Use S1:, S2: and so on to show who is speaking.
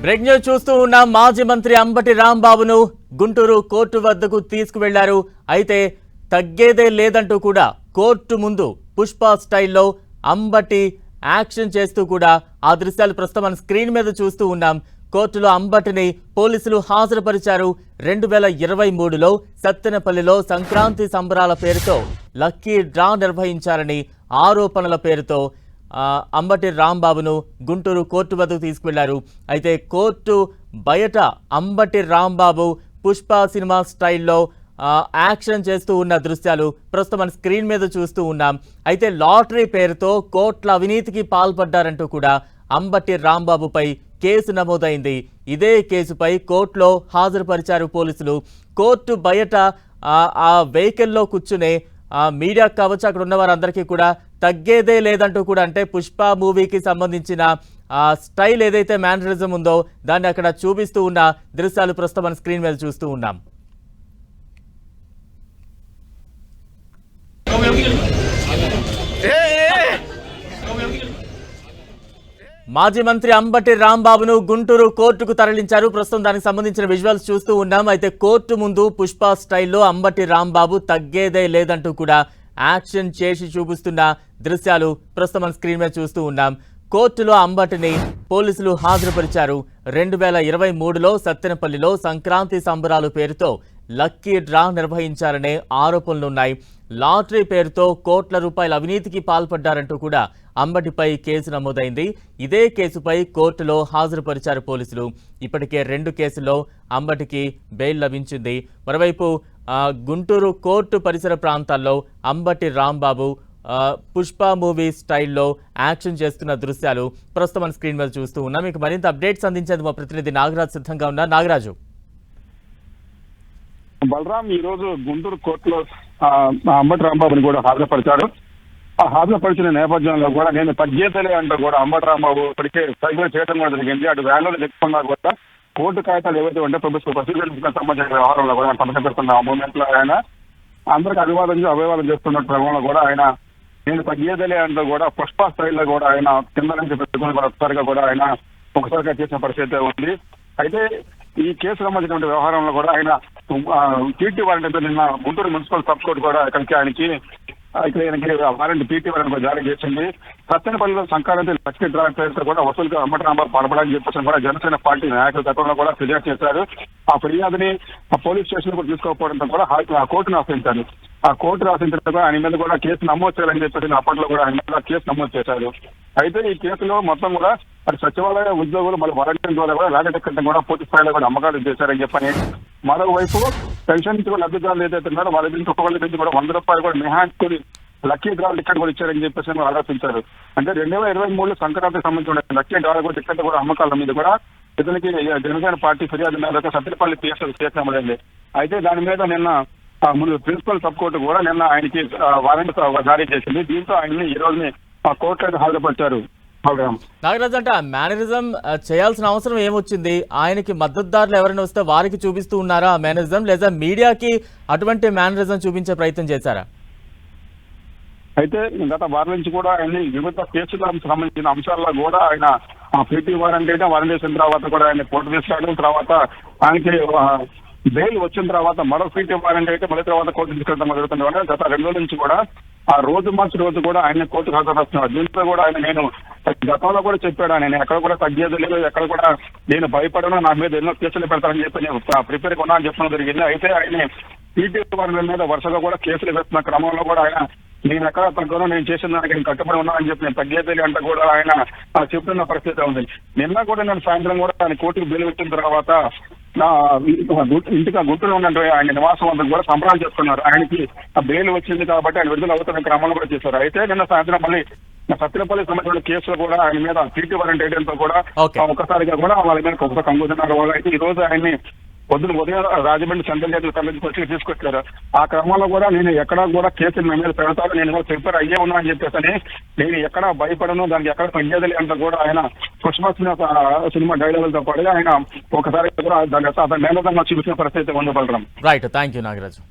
S1: Break news చూస్తూ ఉన్న మాజీ మంత్రి అంబటి రాంబాబును గుంటూరు కోర్టు వద్దకు తీసుకువెళ్లారు. అయితే తగ్గేదే లేదంటూ కూడా కోర్టు ముందు పుష్ప స్టైల్లో అంబటి యాక్షన్ చేస్తూ కూడా ఆ దృశ్యాలు ప్రస్తుతం మన స్క్రీన్ మీద చూస్తూ ఉన్నాం. కోర్టులో అంబటిని పోలీసులు హాజరుపరిచారు. 2023లో సత్తెనపల్లిలో సంక్రాంతి సంబరాల పేరుతో లక్కీ డ్రా నిర్వహించారని ఆరోపణల పేరుతో అంబటి రాంబాబును గుంటూరు కోర్టు వద్దకు తీసుకువెళ్లారు. అయితే కోర్టు బయట అంబటి రాంబాబు పుష్ప సినిమా స్టైల్లో యాక్షన్ చేస్తూ ఉన్న దృశ్యాలు ప్రస్తుతం మన స్క్రీన్ మీద చూస్తూ ఉన్నాం. అయితే లాటరీ పేరుతో కోట్ల అవినీతికి పాల్పడ్డారంటూ కూడా అంబటి రాంబాబుపై కేసు నమోదైంది. ఇదే కేసుపై కోర్టులో హాజరుపరిచారు పోలీసులు. కోర్టు బయట ఆ వెహికల్లో కూర్చునే మీడియా కావచ్చు, అక్కడ ఉన్న వారందరికీ కూడా తగ్గేదే లేదంటూ కూడా, అంటే పుష్ప మూవీకి సంబంధించిన స్టైల్ ఏదైతే మేనరిజం ఉందో దాన్ని అక్కడ చూపిస్తూ ఉన్న దృశ్యాలు ప్రస్తుతం మన స్క్రీన్ మీద చూస్తూ ఉన్నాం. మాజీ మంత్రి అంబటి రాంబాబును గుంటూరు కోర్టుకు తరలించారు. ప్రస్తుతం దానికి సంబంధించిన విజువల్స్ చూస్తూ ఉన్నాం. అయితే కోర్టు ముందు పుష్ప స్టైల్లో అంబటి రాంబాబు తగ్గేదే లేదంటూ కూడా యాక్షన్ చేసి చూపిస్తున్న దృశ్యాలు ప్రస్తుతం మన స్క్రీన్ మీద చూస్తూ ఉన్నాం. కోర్టులో అంబటిని పోలీసులు హాజరుపరిచారు. 2023లో సత్తెనపల్లిలో సంక్రాంతి సంబరాలు పేరుతో లక్కీ డ్రా నిర్వహించారనే ఆరోపణలున్నాయి. లాటరీ పేరుతో కోట్ల రూపాయల అవినీతికి పాల్పడ్డారంటూ కూడా అంబటిపై కేసు నమోదైంది. ఇదే కేసుపై కోర్టులో హాజరుపరిచారు పోలీసులు. ఇప్పటికే 2 కేసుల్లో అంబటికి బెయిల్ లభించింది. మరోవైపు గుంటూరు కోర్టు పరిసర ప్రాంతాల్లో అంబటి రాంబాబు పుష్ప మూవీ స్టైల్లో యాక్షన్ చేస్తున్న దృశ్యాలు ప్రస్తుతం మన స్క్రీన్ మీద చూస్తూ ఉన్నాం. మీకు మరింత అప్డేట్స్ అందించేందుకు మా ప్రతినిధి నాగరాజు సిద్ధంగా ఉన్నారు. నాగరాజు.
S2: బలరాం ఈ రోజు గుంటూరు కోర్టులో అంబటి రాంబాబుని కూడా హాజరుపరిచాడు. ఆ హాజరుపరిచిన నేపథ్యంలో కూడా నేను తగ్గేతలే అంటూ కూడా అంబటి రాంబాబు ఇప్పటికే సైకిల్ చేయడం కూడా జరిగింది. అటు వ్యాన్లో చెప్పుకున్నా కూడా కోర్టు కాగితాలు ఏవైతే ఉంటే ప్రభుత్వ ప్రొసీజర్కి సంబంధించిన వ్యవహారంలో కూడా సమస్యపెడుతున్న ఆ మూమెంట్ లో ఆయన అందరికి అభివాదం చేస్తున్న క్రమంలో కూడా ఆయన నేను తగ్గేదలే అంటూ కూడా పుష్ప స్టైల్లో కూడా ఆయన కింద నుంచి పెట్టుకుని ఒకసారిగా కూడా ఆయన ఒకసారిగా చేసిన పరిస్థితి ఉంది. అయితే ఈ కేసు సంబంధించిన వ్యవహారంలో కూడా ఆయన పీటీ వారెంట్ నిన్న గుంటూరు మున్సిపల్ సబ్ కోర్టు కూడా ఆయనకి వారెంట్ పీటీ వారెంట్ జారీ చేసింది. సత్తెనపల్లిలో సంక్రాంతి లక్కీ డ్రా పేరుతో కూడా వసూలుగా అంబటి రాంబాబు పాల్పడాలని చెప్పేసి కూడా జనసేన పార్టీ నాయకులు గతంలో కూడా ఫిర్యాదు చేశారు. ఆ ఫిర్యాదుని ఆ పోలీస్ స్టేషన్ కూడా తీసుకోకపోవడంతో కూడా ఆ కోర్టును ఆశ్రయించారు. ఆ కోర్టు రాసిన తర్వాత ఆయన మీద కూడా కేసు నమోదు చేయాలని చెప్పేసి అప్పట్లో కూడా ఆయన మీద కేసు నమోదు చేశారు. అయితే ఈ కేసులో మొత్తం కూడా అటు సచివాలయ ఉద్యోగులు మళ్ళీ వాలంటీర్ల ద్వారా కూడా లాటరీ టికెట్ కూడా పూర్తి స్థాయిలో కూడా అమ్మకాలు చేశారని చెప్పని, మరోవైపు పెన్షన్ లబ్ధిదారులు ఏదైతే ఉన్నారో వాళ్ళ నుంచి ఒక్కొక్కరి నుంచి కూడా 100 రూపాయలు కూడా మినహాయించుకుని లక్కీ డ్రా టికెట్ కూడా ఇచ్చారని చెప్పేసి ఆరోపించారు. అంటే 2023 సంక్రాంతికి సంబంధించిన లక్కీ డ్రా కూడా టికెట్ కూడా అమ్మకాల మీద కూడా ఇతనికి జనసేన పార్టీ ఫిర్యాదు మీద సత్తెనపల్లి కేసు నమోదైంది. అయితే దాని మీద నిన్న ముందు ప్రిన్సిపల్ సబ్ కోర్టు కూడా నిన్న ఆయనకి వారెంట్ జారీ చేసింది. దీంతో ఆయన్ని ఈ రోజుని కోర్టులో హాజరుపరిచారు.
S1: నాగరాజ్, అంటే మేనరిజం చేయాల్సిన అవసరం ఏమొచ్చింది? ఆయనకి మద్దతుదారులు ఎవరైనా వస్తే వారికి చూపిస్తూ ఉన్నారా ఆ మేనరిజం, లేదా మీడియాకి అటువంటి మేనరిజం చూపించే ప్రయత్నం చేశారా?
S2: అయితే గత వారం నుంచి కూడా ఆయన వివిధ కేసులకు సంబంధించిన అంశాల్లో కూడా ఆయన పీటీ వారెంట్ చేసిన తర్వాత కూడా ఆయన కోర్టు తీసుకెళ్ళడం, తర్వాత ఆయనకి బెయిల్ వచ్చిన తర్వాత మరో పీటీ వారెంట్ మళ్ళీ తర్వాత కోర్టు తీసుకెళ్ళడం జరుగుతుంది. గత 2 రోజుల నుంచి కూడా ఆ రోజు మార్చి రోజు కూడా ఆయన కోర్టుకు హాజరుపరుస్తున్నారు. దీంట్లో కూడా ఆయన నేను గతంలో కూడా చెప్పాడు, నేను ఎక్కడ కూడా తగ్గేది లేదు, ఎక్కడ కూడా నేను భయపడను, నా మీద ఎన్నో కేసులు పెడతానని చెప్పి నేను ప్రిపేర్ కొన్నా అని చెప్పడం జరిగింది. అయితే ఆయన పీటీ వారెంట్ మీద వరుసగా కూడా కేసులు పెడుతున్న క్రమంలో కూడా ఆయన నేను ఎక్కడ తగ్గను, నేను చేసిన దానికి నేను కట్టుబడి ఉన్నా అని చెప్పి నేను తగ్గేది అంటే కూడా ఆయన చెప్తున్న పరిస్థితి ఉంది. నిన్న కూడా నేను సాయంత్రం కూడా ఆయన కోర్టుకు బెయిల్ పెట్టిన తర్వాత ఇంటికి గుంటూరు ఉన్నట్టు ఆయన నివాసం అంతా కూడా సంబరాలు చేస్తున్నారు. ఆయనకి ఆ బెయిల్ వచ్చింది కాబట్టి ఆయన విడుదల అవుతున్న క్రమంలో కూడా చేశారు. అయితే నిన్న సాయంత్రం మళ్ళీ సత్తెనపల్లి సంబంధించిన కేసులో కూడా ఆయన మీద పీటీ వారెంట్ వేయడంతో కూడా ఒక్కసారిగా కూడా వాళ్ళ మీద ఒక కంగుతున్నారు. అయితే ఈ రోజు ఆయన్ని ఉదయం రాజమండ్రి సెంట్రల్ జైలు తరలించి తీసుకొచ్చారు. ఆ క్రమంలో కూడా నేను ఎక్కడా కూడా కేసులు నా మీద పెడతాను, నేను ప్రిపేర్ అయ్యే ఉన్నా అని చెప్పేసి నేను ఎక్కడా భయపడను, దానికి ఎక్కడ పనిచేయాలి అంటే కూడా ఆయన పుష్ప సినిమా డైలాగులతో పాటు ఆయన ఒకసారి కూడా దాని మేనరిజం చూపించిన పరిస్థితి ఉండబడడం.
S1: Right, thank you Nagaraju.